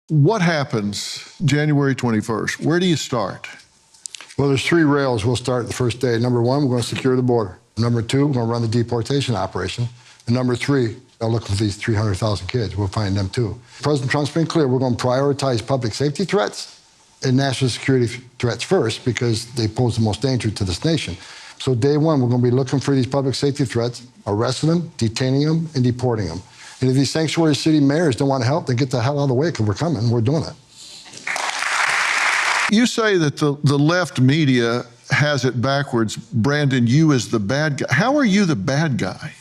What happens January 21st? Where do you start? Well, there's three rails we'll start the first day. Number one, we're going to secure the border. Number two, we're going to run the deportation operation. And number three, they'll look for these 300,000 kids. We'll find them too. President Trump's been clear. We're going to prioritize public safety threats and national security threats first because they pose the most danger to this nation. So day one, we're going to be looking for these public safety threats, arresting them, detaining them, and deporting them. And if these sanctuary city mayors don't want to help, then get the hell out of the way because we're coming. We're doing it. You say that the left media has it backwards, branding you as the bad guy. How are you the bad guy?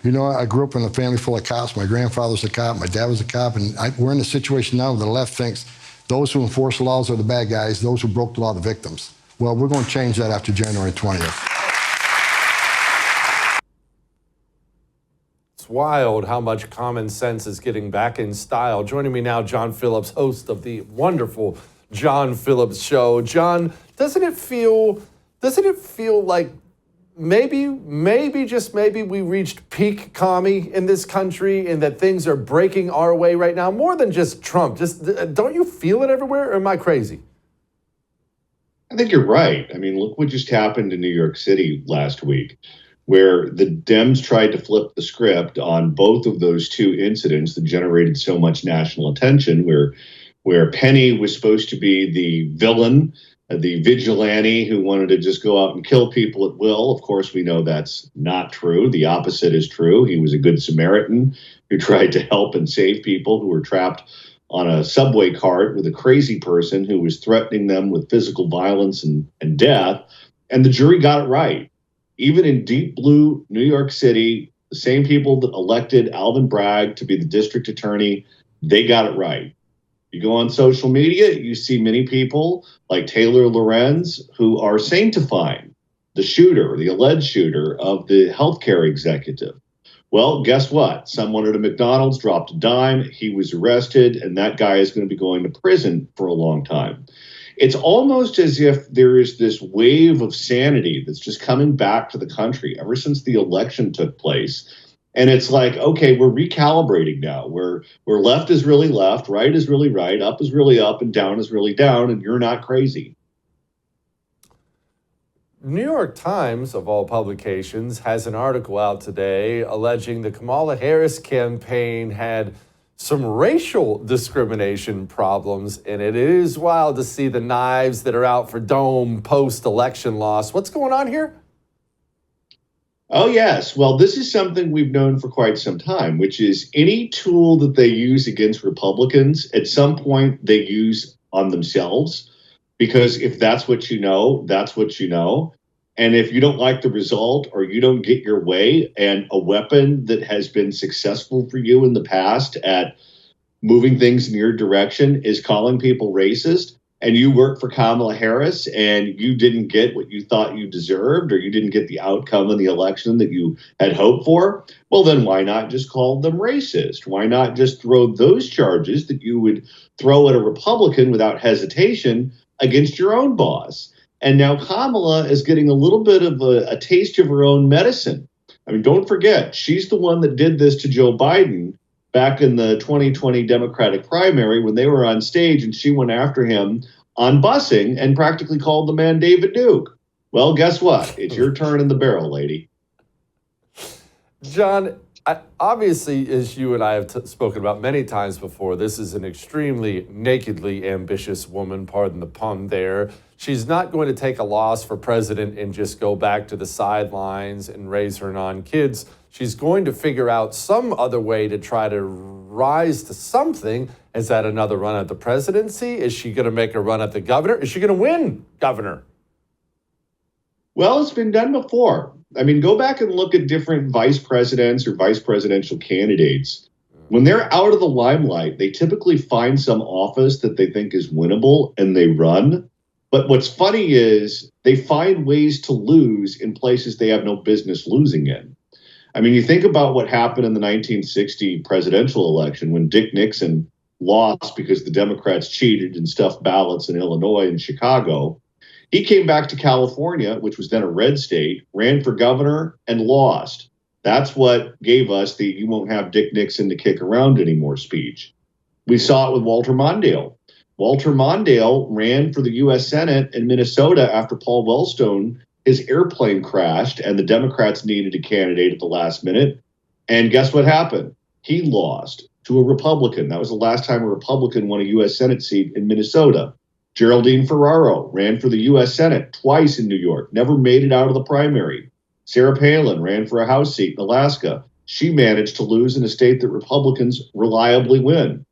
You know, I grew up in a family full of cops. My grandfather's a cop. My dad was a cop. And we're in a situation now where the left thinks those who enforce the laws are the bad guys, those who broke the law are the victims. Well, we're going to change that after January 20th. It's wild how much common sense is getting back in style. Joining me now, John Phillips, host of the wonderful John Phillips Show. John, doesn't it feel like maybe just maybe we reached peak commie in this country and that things are breaking our way right now? More than just Trump. Just don't you feel it everywhere, or am I crazy? I think you're right. I mean, look what just happened in New York City last week, where the Dems tried to flip the script on both of those two incidents that generated so much national attention, where Penny was supposed to be the villain, the vigilante who wanted to just go out and kill people at will. Of course, we know that's not true. The opposite is true. He was a good Samaritan who tried to help and save people who were trapped on a subway cart with a crazy person who was threatening them with physical violence and death. And the jury got it right. Even in deep blue New York City, the same people that elected Alvin Bragg to be the district attorney, they got it right. You go on social media, you see many people like Taylor Lorenz who are sanctifying the shooter, the alleged shooter of the healthcare executive. Well, guess what? Someone at a McDonald's dropped a dime. He was arrested, and that guy is going to be going to prison for a long time. It's almost as if there is this wave of sanity that's just coming back to the country ever since the election took place. And it's like, okay, we're recalibrating now. Where left is really left, right is really right, up is really up, and down is really down, and you're not crazy. New York Times, of all publications, has an article out today alleging the Kamala Harris campaign had some racial discrimination problems in it. It is wild to see the knives that are out for Dome post-election loss. What's going on here? Oh, yes. Well, this is something we've known for quite some time, which is any tool that they use against Republicans, at some point they use on themselves. Because if that's what you know, that's what you know. And if you don't like the result or you don't get your way, and a weapon that has been successful for you in the past at moving things in your direction is calling people racist, and you work for Kamala Harris and you didn't get what you thought you deserved, or you didn't get the outcome in the election that you had hoped for, well, then why not just call them racist? Why not just throw those charges that you would throw at a Republican without hesitation against your own boss? And now Kamala is getting a little bit of a taste of her own medicine. I mean, don't forget, she's the one that did this to Joe Biden back in the 2020 Democratic primary when they were on stage and she went after him on busing and practically called the man David Duke. Well, guess what? It's your turn in the barrel, lady. John, obviously, as you and I have spoken about many times before, this is an extremely nakedly ambitious woman, pardon the pun there. She's not going to take a loss for president and just go back to the sidelines and raise her non-kids. She's going to figure out some other way to try to rise to something. Is that another run at the presidency? Is she going to make a run at the governor? Is she going to win governor? Well, it's been done before. I mean, go back and look at different vice presidents or vice presidential candidates. When they're out of the limelight, they typically find some office that they think is winnable and they run. But what's funny is they find ways to lose in places they have no business losing in. I mean, you think about what happened in the 1960 presidential election when Dick Nixon lost because the Democrats cheated and stuffed ballots in Illinois and Chicago. He came back to California, which was then a red state, ran for governor, and lost. That's what gave us the "you won't have Dick Nixon to kick around anymore" speech. We saw it with Walter Mondale. Walter Mondale ran for the U.S. Senate in Minnesota after Paul Wellstone, his airplane crashed, and the Democrats needed a candidate at the last minute. And guess what happened? He lost to a Republican. That was the last time a Republican won a U.S. Senate seat in Minnesota. Geraldine Ferraro ran for the U.S. Senate twice in New York, never made it out of the primary. Sarah Palin ran for a House seat in Alaska. She managed to lose in a state that Republicans reliably win.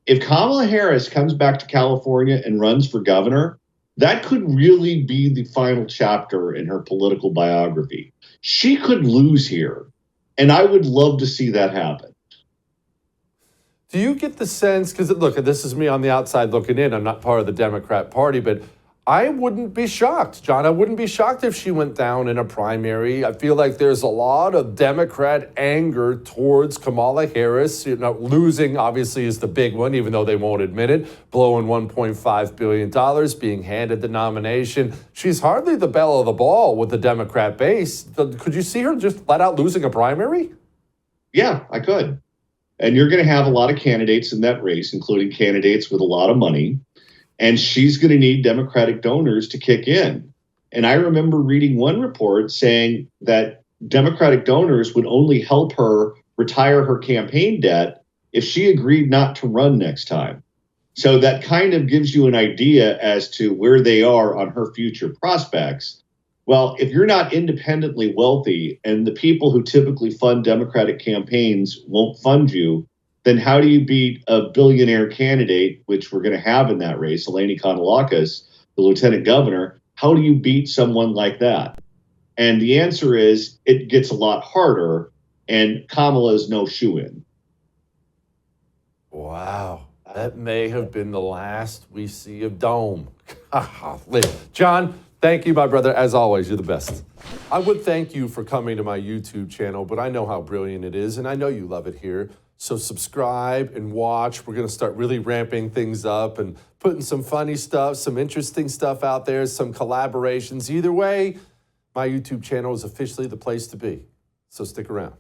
If Kamala Harris comes back to California and runs for governor, that could really be the final chapter in her political biography. She could lose here, and I would love to see that happen. Do you get the sense, because look, this is me on the outside looking in, I'm not part of the Democrat Party, but I wouldn't be shocked, John. I wouldn't be shocked if she went down in a primary. I feel like there's a lot of Democrat anger towards Kamala Harris. You know, losing obviously is the big one, even though they won't admit it. Blowing $1.5 billion, being handed the nomination. She's hardly the belle of the ball with the Democrat base. Could you see her just flat out losing a primary? Yeah, I could. And you're going to have a lot of candidates in that race, including candidates with a lot of money. And she's going to need Democratic donors to kick in. And I remember reading one report saying that Democratic donors would only help her retire her campaign debt if she agreed not to run next time. So that kind of gives you an idea as to where they are on her future prospects. Well, if you're not independently wealthy and the people who typically fund Democratic campaigns won't fund you, then how do you beat a billionaire candidate, which we're going to have in that race, Eleni Kounalakis, the lieutenant governor? How do you beat someone like that? And the answer is it gets a lot harder, and Kamala is no shoo-in. Wow. That may have been the last we see of Dome. John, thank you, my brother. As always, you're the best. I would thank you for coming to my YouTube channel, but I know how brilliant it is, and I know you love it here. So subscribe and watch. We're going to start really ramping things up and putting some funny stuff, some interesting stuff out there, some collaborations. Either way, my YouTube channel is officially the place to be. So stick around.